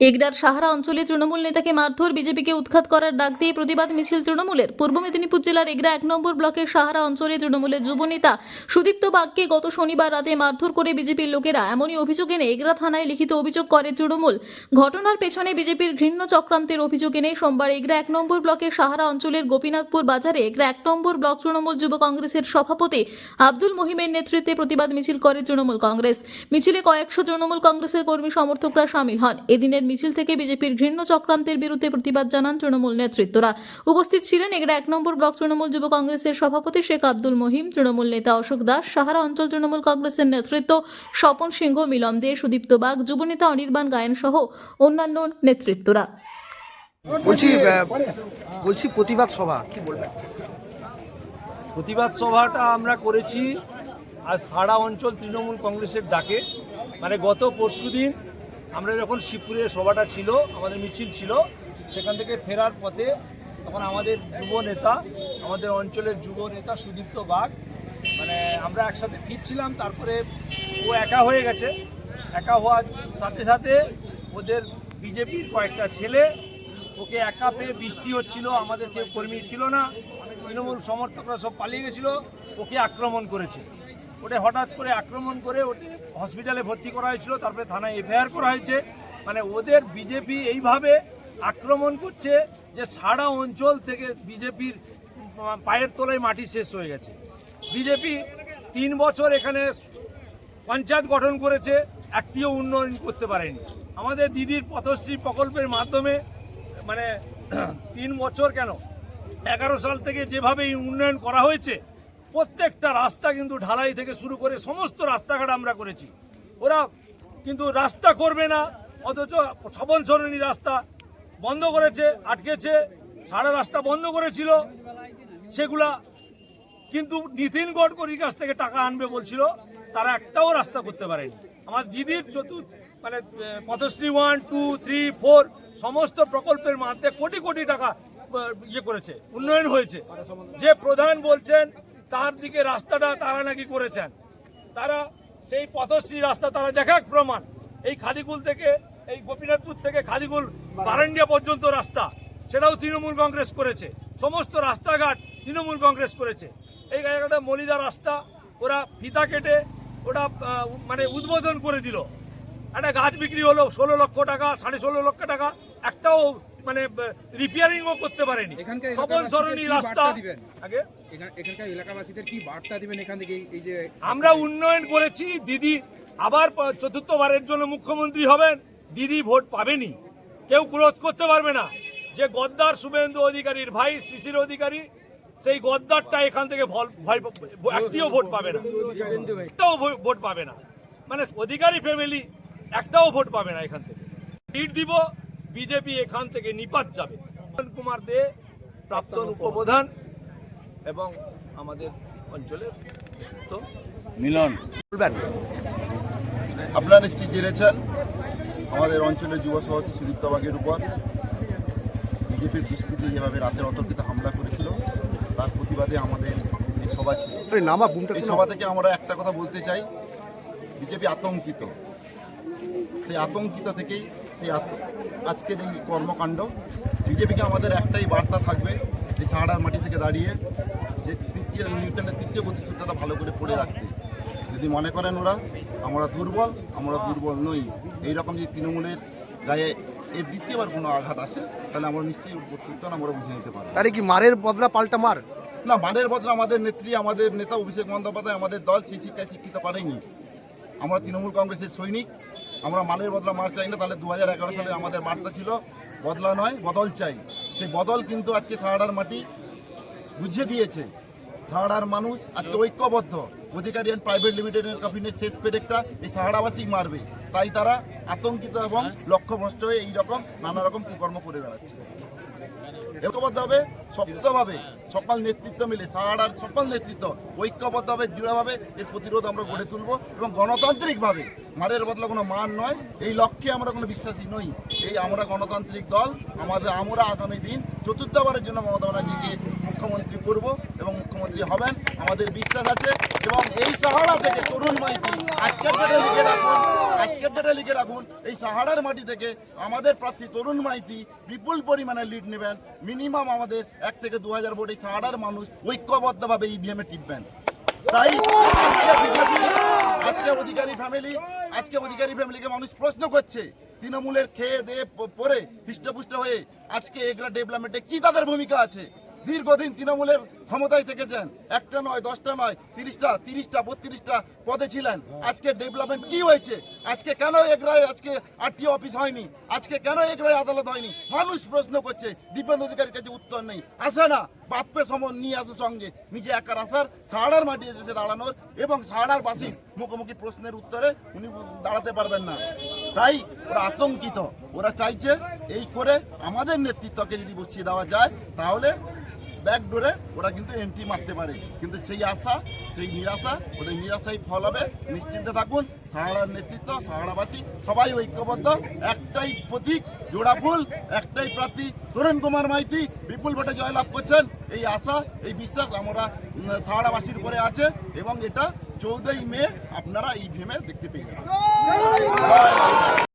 এগরার সাহারা অঞ্চলে তৃণমূল নেতাকে মারধর, বিজেপিকে উৎখাত করার ডাক দিয়ে প্রতিবাদ মিছিল তৃণমূলের। পূর্ব মেদিনীপুর জেলার এগরা 1 নম্বর ব্লকের সাহারা অঞ্চলে তৃণমূলের যুব নেতা সুদীপ্ত বাগকে গত শনিবার রাতে মারধর করে বিজেপির লোকেরা, এমনই অভিযোগ এনে এগরা থানায় লিখিত অভিযোগ করে তৃণমূল। ঘটনার পেছনে বিজেপির ঘৃণ্য চক্রান্তের অভিযোগ এনে সোমবার এগরা 1 নম্বর ব্লকের সাহারা অঞ্চলের গোপীনাথপুর বাজারে এগরা 1 নম্বর ব্লক তৃণমূল যুব কংগ্রেসের সভাপতি আব্দুল মহিমের নেতৃত্বে প্রতিবাদ মিছিল করে তৃণমূল কংগ্রেস। মিছিলে কয়েকশো তৃণমূল কংগ্রেসের কর্মী সমর্থকরা সামিল হন। এদিনের মিছিল থেকে বিজেপির ঘৃণ্য চক্রান্তের বিরুদ্ধে প্রতিবাদ জানান তৃণমূল নেতৃত্বরা। উপস্থিত ছিলেন এগরা 1 নম্বর ব্লক তৃণমূল যুব কংগ্রেসের সভাপতি শেখ আব্দুল মহিম, তৃণমূল নেতা অশোক দাস, সাহারা অঞ্চল তৃণমূল কংগ্রেসের নেতৃত্ব স্বপন সিংহ, মিলন দে, সুদীপ্ত বাগ, যুব নেতা অনির্বাণ গায়েন সহ অন্যান্য নেতৃত্বরা। বলছি প্রতিবাদ সভা কি বলবেন? প্রতিবাদ সভাটা আমরা করেছি আর সারা অঞ্চল তৃণমূল কংগ্রেসের ডাকে। মানে গত পরশুদিন আমরা যখন শিবপুরে সভাটা ছিল, আমাদের মিছিল ছিল, সেখান থেকে ফেরার পথে তখন আমাদের যুব নেতা, আমাদের অঞ্চলের যুব নেতা সুদীপ্ত বাগ, মানে আমরা একসাথে ফিরছিলাম। তারপরে ও একা হয়ে গেছে। একা হওয়ার সাথে সাথে ওদের বিজেপির কয়েকটা ছেলে ওকে একা পেয়ে, বৃষ্টি হচ্ছিল, আমাদের কেউ কর্মী ছিল না, তৃণমূল সমর্থকরা সব পালিয়ে গেছিল, ওকে আক্রমণ করেছে। ওটা হঠাৎ করে আক্রমণ করে ওকে হসপিটালে ভর্তি করা হয়েছিল, তারপরে থানায় এফআইআর করা হয়েছে। মানে ওদের বিজেপি এইভাবে আক্রমণ করছে যে সারা অঞ্চল থেকে বিজেপির পায়ের তলায় মাটি শেষ হয়ে গেছে। বিজেপি 3 বছর এখানে পঞ্চায়েত গঠন করেছে, একটিও উন্নয়ন করতে পারেনি। আমাদের দিদির পথশ্রী প্রকল্পের মাধ্যমে মানে 3 বছর কেন 11 সাল থেকে যেভাবে উন্নয়ন করা হয়েছে, প্রত্যেকটা রাস্তা কিন্তু ঢালাই থেকে শুরু করে সমস্ত রাস্তাঘাট আমরা করেছি। ওরা কিন্তু রাস্তা করবে না, অথচ শবন সরণি রাস্তা বন্ধ করেছে, আটকেছে, সারা রাস্তা বন্ধ করেছিল সেগুলা। কিন্তু নীতিন গডকরির কাছ থেকে টাকা আনবে বলছিল, তারা একটাও রাস্তা করতে পারেনি। আমার দিদির মানে পথশ্রী 1, 2, 3, 4 সমস্ত প্রকল্পের মাধ্যমে কোটি কোটি টাকা ইয়ে করেছে, উন্নয়ন হয়েছে। যে প্রধান বলছেন তার দিকে রাস্তাটা তারা নাকি করেছেন, তারা সেই পথশ্রী রাস্তা তারা দেখাক প্রমাণ। এই খাদিকুল থেকে, এই গোপীনাথপুর থেকে খাদিকুল বারান্ডিয়া পর্যন্ত রাস্তা, সেটাও তৃণমূল কংগ্রেস করেছে। সমস্ত রাস্তাঘাট তৃণমূল কংগ্রেস করেছে। এই জায়গাটা মলিদা রাস্তা ওরা ফিতা কেটে ওটা মানে উদ্বোধন করে দিল। একটা গাছ বিক্রি হলো 16 লক্ষ টাকা, 16.5 লক্ষ টাকা, একটাও মানে রিপেয়ারিংও করতে পারেনি। শবন সরণি রাস্তা আগে এখানকার এলাকাবাসীদের কি বার্তা দিবেন এখান থেকে? এই যে আমরা উন্নয়ন করেছি, দিদি আবার 4র্থবারের জন্য মুখ্যমন্ত্রী হবেন, দিদি ভোট পাবেনি, কেউ ক্রোধ করতে পারবে না। যে গদ্দার শুভেন্দু অধিকারীর ভাই শিশির অধিকারী, সেই গদ্দারটা এখান থেকে একটিও ভোট পাবে না, একটাও ভোট পাবে না। মানে অধিকারী ফ্যামিলি একটাও ভোট পাবে না এখান থেকে। লিড দিব, বিজেপি এখান থেকে নিপাত যাবে। কুমার দে প্রাক্তন উপপ্রধান এবং আমাদের অঞ্চলের তো মিলন বলবেন? আপনারা নিশ্চিত জেনেছেন আমাদের অঞ্চলের যুব সভাপতি সুদীপ্ত বাগের উপর বিজেপির দুষ্কৃতী যেভাবে রাতের অতর্কিত হামলা করেছিল, তার প্রতিবাদে আমাদের এই সভা ছিল। এই সভা থেকে আমরা একটা কথা বলতে চাই, বিজেপি আতঙ্কিত। সেই আতঙ্কিত থেকেই আজকের এই কর্মকাণ্ড। বিজেপিকে আমাদের একটাই বার্তা থাকবে, এই সাহারার মাটি থেকে দাঁড়িয়ে যে নিউটনের তৃতীয় গতিসূত্রতা ভালো করে পড়ে রাখতে। যদি মনে করেন ওরা আমরা দুর্বল নই, এইরকম যদি তৃণমূলের গায়ে এর দ্বিতীয়বার কোনো আঘাত আসে, তাহলে আমরা নিশ্চয়ই আমরা বুঝে নিতে পারবো। তাহলে কি মারের বদলা পাল্টা মার? না, মানের বদলে আমাদের নেত্রী, আমাদের নেতা অভিষেক বন্দ্যোপাধ্যায় আমাদের দল সেই শিক্ষায় শিক্ষিত পারেনি। আমরা তৃণমূল কংগ্রেসের সৈনিক, আমরা মানের বদলা মার চাই না। তাহলে 2011 সালে আমাদের বার্তা ছিল বদলা নয় বদল চাই। সেই বদল কিন্তু আজকে সাহারার মাটি বুঝিয়ে দিয়েছে। সাহারার মানুষ আজকে ঐক্যবদ্ধ। অধিকারী অ্যান্ড প্রাইভেট লিমিটেডের কাফিনের শেষ পেরেকটা এই সাহারাবাসী মারবে, তাই তারা আতঙ্কিত এবং লক্ষ্যভ্রষ্ট হয়ে এইরকম নানা রকম কুকর্ম করে বেড়াচ্ছে। ঐক্যবদ্ধভাবে শক্তভাবে সকল নেতৃত্ব মিলে সাহারার সকল নেতৃত্ব ঐক্যবদ্ধভাবে দৃঢ়ভাবে এর প্রতিরোধ আমরা গড়ে তুলব এবং গণতান্ত্রিকভাবে মারের বদলা কোনো মান নয় এই লক্ষ্যে আমরা কোনো বিশ্বাসী নই। এই আমরা গণতান্ত্রিক দল আমরা আগামী দিন চতুর্থবারের জন্য মমতা ব্যানার্জিকে মুখ্যমন্ত্রী করব এবং মুখ্যমন্ত্রী হবেন আমাদের বিশ্বাস আছে। এবং এই সাহারা থেকে তরুণ মাইতি আজকের ডেটে লিখে রাখুন এই সাহারার মাটি থেকে আমাদের প্রার্থী তরুণ মাইতি বিপুল পরিমাণে লিড নেবেন। মিনিমাম আমাদের 1 থেকে 2000 ভোট এই সাহারার মানুষ ঐক্যবদ্ধভাবে ইভিএমে টিপবেন। তাই আজকে অধিকারী ফ্যামিলিকে মানুষ প্রশ্ন করছে তৃণমূলের খেয়ে দিয়ে পরে হৃষ্টপুষ্ট হয়ে আজকে এগুলা ডেভেলপমেন্টে কি তাদের ভূমিকা আছে। দীর্ঘদিন তৃণমূলের ক্ষমতায় থেকেছেন, 1টা নয় 10টা নয় 30টা 32টা পদে ছিলেন। আজকে ডেভেলপমেন্ট কি হয়েছে? আজকে কেন এগরায় আজকে আরটিও অফিস হয়নি? আজকে কেন এগরায় আদালত হয়নি? মানুষ প্রশ্ন করছে। দীপেন অধিকারীর কাছে উত্তর নেই, আসে না বাপ্পে সমন নিয়ে আসে সঙ্গে নিজে একার আসার সাহারার মাটি এসেছে দাঁড়ানোর এবং সাহারার বাসী মুখোমুখি প্রশ্নের উত্তরে উনি দাঁড়াতে পারবেন না। তাই ওরা আতঙ্কিত, ওরা চাইছে এই করে আমাদের নেতৃত্বকে যদি বসিয়ে দেওয়া যায় তাহলে ব্যাকডোরে ওরা কিন্তু এন্ট্রি মারতে পারে। কিন্তু সেই আশা সেই নিরাশা ওদের নিরাশাই ফল হবে। নিশ্চিন্তে থাকুন, সাহারার নেতৃত্ব সাহারাবাসী সবাই ঐক্যবদ্ধ, একটাই প্রতীক জোড়া ফুল, একটাই প্রার্থী তরুণ কুমার মাইতি বিপুল ভোটে জয়লাভ করছেন। এই আশা এই বিশ্বাস আমরা সাহারাবাসীর উপরে আছে এবং এটা 14ই মে আপনারা এই ভেমে দেখতে পেয়ে যাবেন।